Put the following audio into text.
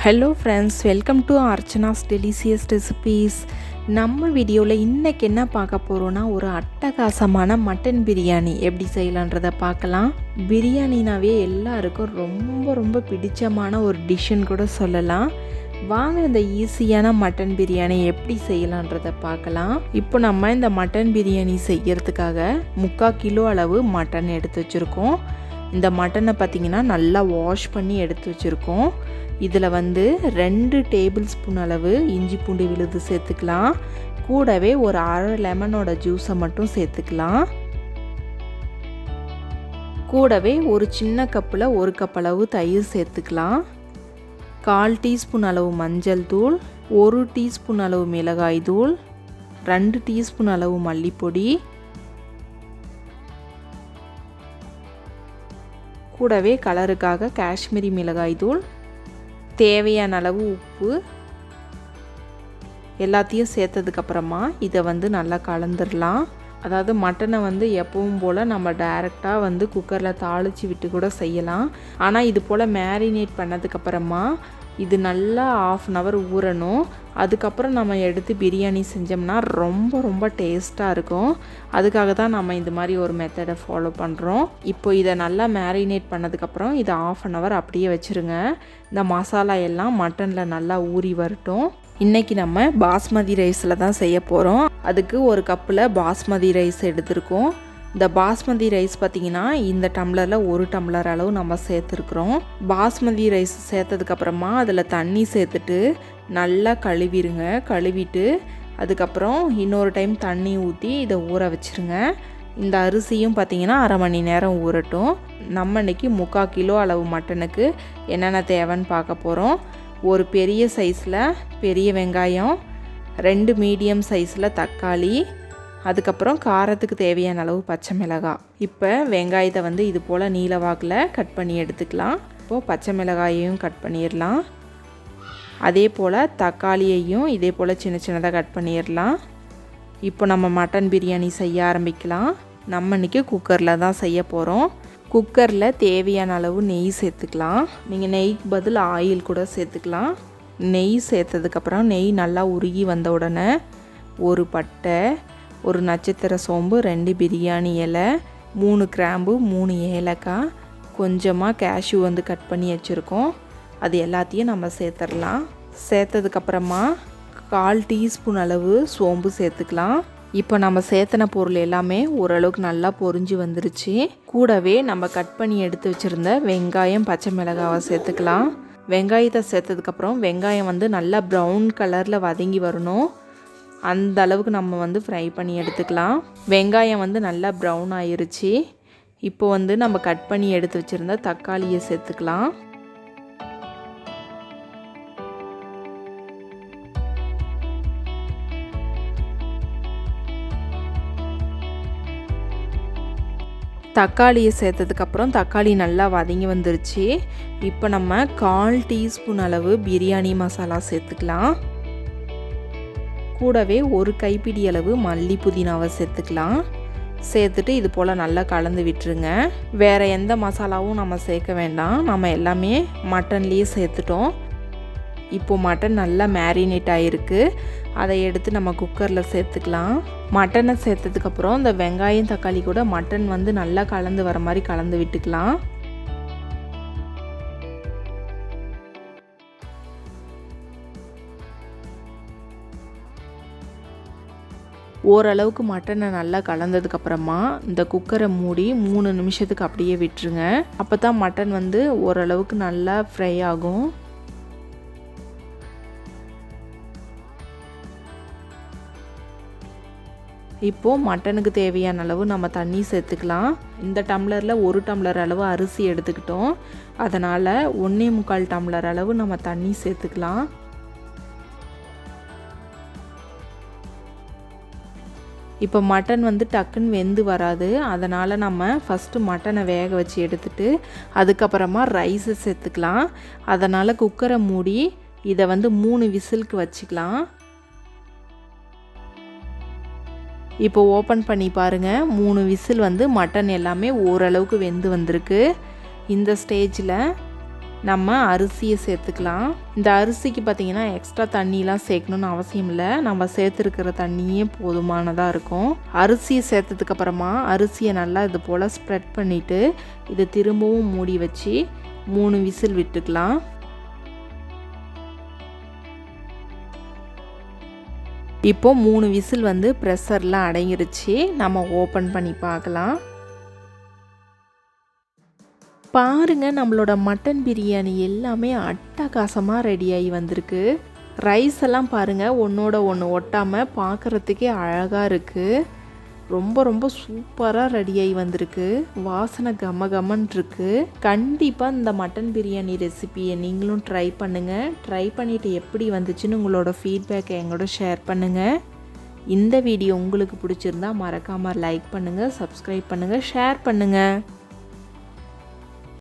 Hello friends, welcome to Archana's delicious recipes. நம்ம வீடியோவில் இன்றைக்கி என்ன பார்க்க போகிறோன்னா, ஒரு அட்டகாசமான மட்டன் பிரியாணி எப்படி செய்யலான்றதை பார்க்கலாம். பிரியாணினாவே எல்லாருக்கும் ரொம்ப ரொம்ப பிடிச்சமான ஒரு டிஷ்ஷுன்னு கூட சொல்லலாம். வாங்க இந்த ஈஸியான மட்டன் பிரியாணி எப்படி செய்யலான்றதை பார்க்கலாம். இப்போ நம்ம இந்த மட்டன் பிரியாணி செய்யறதுக்காக 3/4 கிலோ அளவு மட்டன் எடுத்து வச்சுருக்கோம். இந்த மட்டனை பார்த்திங்கன்னா நல்லா வாஷ் பண்ணி எடுத்து வச்சுருக்கோம். இதில் 2 டேபிள் ஸ்பூன் அளவு இஞ்சி பூண்டு விழுது சேர்த்துக்கலாம். கூடவே ஒரு அரை லெமனோட ஜூஸை மட்டும் சேர்த்துக்கலாம். கூடவே ஒரு சின்ன கப்பில் 1 கப் அளவு தயிர் சேர்த்துக்கலாம். 1/4 டீஸ்பூன் அளவு மஞ்சள் தூள், 1 டீஸ்பூன் அளவு மிளகாய் தூள், 2 டீஸ்பூன் அளவு மல்லிப்பொடி, கூடவே கலருக்காக காஷ்மீரி மிளகாய் தூள், தேவையான அளவு உப்பு எல்லாத்தையும் சேர்த்ததுக்கப்புறமா இதை நல்லா கலந்துடலாம். அதாவது மட்டனை எப்பவும் போல் நம்ம டைரெக்டாக குக்கரில் தாளித்து விட்டு கூட செய்யலாம். ஆனால் இது போல் மேரினேட் பண்ணதுக்கப்புறமா இது நல்லா 1/2 hour ஊறணும். அதுக்கப்புறம் நம்ம எடுத்து பிரியாணி செஞ்சோம்னா ரொம்ப ரொம்ப டேஸ்ட்டாக இருக்கும். அதுக்காக தான் நம்ம இந்த மாதிரி ஒரு மெத்தடை ஃபாலோ பண்ணுறோம். இப்போ இதை நல்லா மேரினேட் பண்ணதுக்கப்புறம் இதை 1/2 hour அப்படியே வச்சுருங்க. இந்த மசாலா எல்லாம் மட்டனில் நல்லா ஊறி வரட்டும். இன்றைக்கி நம்ம பாஸ்மதி ரைஸில் தான் செய்ய போகிறோம். அதுக்கு 1 கப்பில் பாஸ்மதி ரைஸ் எடுத்துருக்கோம். இந்த பாஸ்மதி ரைஸ் பார்த்திங்கன்னா இந்த டம்ளரில் 1 டம்ளர் அளவு நம்ம சேர்த்துருக்குறோம். பாஸ்மதி ரைஸ் சேர்த்ததுக்கப்புறமா அதில் தண்ணி சேர்த்துட்டு நல்லா கழுவிடுங்க. கழுவிட்டு அதுக்கப்புறம் இன்னொரு டைம் தண்ணி ஊற்றி இதை ஊற வச்சுருங்க. இந்த அரிசியும் பார்த்திங்கன்னா 1/2 மணி நேரம் ஊறட்டும். நம்ம இன்றைக்கி 3/4 கிலோ அளவு மட்டனுக்கு என்னென்ன தேவைன்னு பார்க்க போகிறோம். ஒரு பெரிய சைஸில் பெரிய வெங்காயம், 2 மீடியம் சைஸில் தக்காளி, அதுக்கப்புறம் காரத்துக்கு தேவையான அளவு பச்சை மிளகாய். இப்போ வெங்காயத்தை இது போல் நீல வாக்கில் கட் பண்ணி எடுத்துக்கலாம். இப்போது பச்சை மிளகாயையும் கட் பண்ணிடலாம். அதே போல் தக்காளியையும் இதே போல் சின்ன சின்னதாக கட் பண்ணிடலாம். இப்போ நம்ம மட்டன் பிரியாணி செய்ய ஆரம்பிக்கலாம். நம்ம இன்றைக்கி குக்கரில் தான் செய்ய போகிறோம். குக்கரில் தேவையான அளவு நெய் சேர்த்துக்கலாம். நீங்கள் நெய்க்கு பதில் ஆயில் கூட சேர்த்துக்கலாம். நெய் சேர்த்ததுக்கப்புறம் நெய் நல்லா உருகி வந்த உடனே ஒரு பட்டை, ஒரு நட்சத்திர சோம்பு, 2 பிரியாணி இலை, 3 கிராம்பு, 3 ஏலக்காய், கொஞ்சமாக கேஷ்யூ கட் பண்ணி வச்சுருக்கோம். அது எல்லாத்தையும் நம்ம சேர்த்துடலாம். சேர்த்ததுக்கப்புறமா 1/4 டீஸ்பூன் அளவு சோம்பு சேர்த்துக்கலாம். இப்போ நம்ம சேர்த்தன பொருள் எல்லாமே ஓரளவுக்கு நல்லா பொரிஞ்சு வந்துருச்சு. கூடவே நம்ம கட் பண்ணி எடுத்து வச்சுருந்த வெங்காயம், பச்சை மிளகாவை சேர்த்துக்கலாம். வெங்காயத்தை சேர்த்ததுக்கப்புறம் வெங்காயம் நல்லா ப்ரௌன் கலரில் வதங்கி வரணும். அந்த அளவுக்கு நம்ம ஃப்ரை பண்ணி எடுத்துக்கலாம். வெங்காயம் நல்லா ப்ரௌன் ஆயிருச்சு. இப்போ நம்ம கட் பண்ணி எடுத்து வச்சுருந்த தக்காளியை சேர்த்துக்கலாம். தக்காளியை சேர்த்ததுக்கப்புறம் தக்காளி நல்லா வதங்கி வந்துருச்சு. இப்போ நம்ம 1/4 டீஸ்பூன் அளவு பிரியாணி மசாலா சேர்த்துக்கலாம். கூடவே ஒரு கைப்பிடி அளவு மல்லி புதினாவை சேர்த்துக்கலாம். சேர்த்துட்டு இது போல் நல்லா கலந்து விட்டுருங்க. வேறு எந்த மசாலாவும் நம்ம சேர்க்க வேண்டாம். நம்ம எல்லாமே மட்டன்லேயே சேர்த்துட்டோம். இப்போது மட்டன் நல்லா மேரினேட் ஆகிருக்கு. அதை எடுத்து நம்ம குக்கரில் சேர்த்துக்கலாம். மட்டனை சேர்த்ததுக்கப்புறம் இந்த வெங்காயம் தக்காளி கூட மட்டன் நல்லா கலந்து வர மாதிரி கலந்து விட்டுக்கலாம். ஓரளவுக்கு மட்டனை நல்லா கலந்ததுக்கப்புறமா இந்த குக்கரை மூடி 3 நிமிஷத்துக்கு அப்படியே விட்டுருங்க. அப்போ தான் மட்டன் ஓரளவுக்கு நல்லா ஃப்ரை ஆகும். இப்போது மட்டனுக்கு தேவையான அளவு நம்ம தண்ணி சேர்த்துக்கலாம். இந்த டம்ளரில் 1 டம்ளர் அளவு அரிசி எடுத்துக்கிட்டோம். அதனால் 1.25 டம்ளர் அளவு நம்ம தண்ணி சேர்த்துக்கலாம். இப்போ மட்டன் டக்குன்னு வெந்து வராது. அதனால் நம்ம ஃபஸ்ட்டு மட்டனை வேக வச்சு எடுத்துட்டு அதுக்கப்புறமா ரைஸை சேர்த்துக்கலாம். அதனால் குக்கரை மூடி இதை 3 விசிலுக்கு வச்சுக்கலாம். இப்போ ஓப்பன் பண்ணி பாருங்கள். 3 விசில் மட்டன் எல்லாமே ஓரளவுக்கு வெந்து வந்திருக்கு. இந்த ஸ்டேஜில் நம்ம அரிசியை சேர்த்துக்கலாம். இந்த அரிசிக்கு பார்த்திங்கன்னா எக்ஸ்ட்ரா தண்ணிலாம் சேர்க்கணுன்னு அவசியம் இல்லை. நம்ம சேர்த்துருக்கிற தண்ணியே போதுமானதாக இருக்கும். அரிசியை சேர்த்ததுக்கப்புறமா அரிசியை நல்லா இது போல் ஸ்ப்ரெட் பண்ணிவிட்டு இதை திரும்பவும் மூடி வச்சு 3 விசில் விட்டுக்கலாம். இப்போ 3 விசில் வந்து ப்ரெஷர்லாம் அடங்கிருச்சு. நம்ம ஓப்பன் பண்ணி பார்க்கலாம். பாருங்கள், நம்மளோட மட்டன் பிரியாணி எல்லாமே அட்டகாசமாக ரெடியாகி வந்திருக்கு. ரைஸ் எல்லாம் பாருங்கள், ஒன்றோட ஒன்று ஒட்டாமல் பார்க்குறதுக்கே அழகாக இருக்குது. ரொம்ப ரொம்ப சூப்பராக ரெடியாகி வந்திருக்கு. வாசனை கம கமன்னு இருக்குது. கண்டிப்பாக இந்த மட்டன் பிரியாணி ரெசிபியை நீங்களும் ட்ரை பண்ணுங்கள். ட்ரை பண்ணிவிட்டு எப்படி வந்துச்சுன்னு உங்களோட ஃபீட்பேக்கை எங்களோட ஷேர் பண்ணுங்கள். இந்த வீடியோ உங்களுக்கு பிடிச்சிருந்தா மறக்காமல் லைக் பண்ணுங்கள், சப்ஸ்கிரைப் பண்ணுங்கள், ஷேர் பண்ணுங்கள்.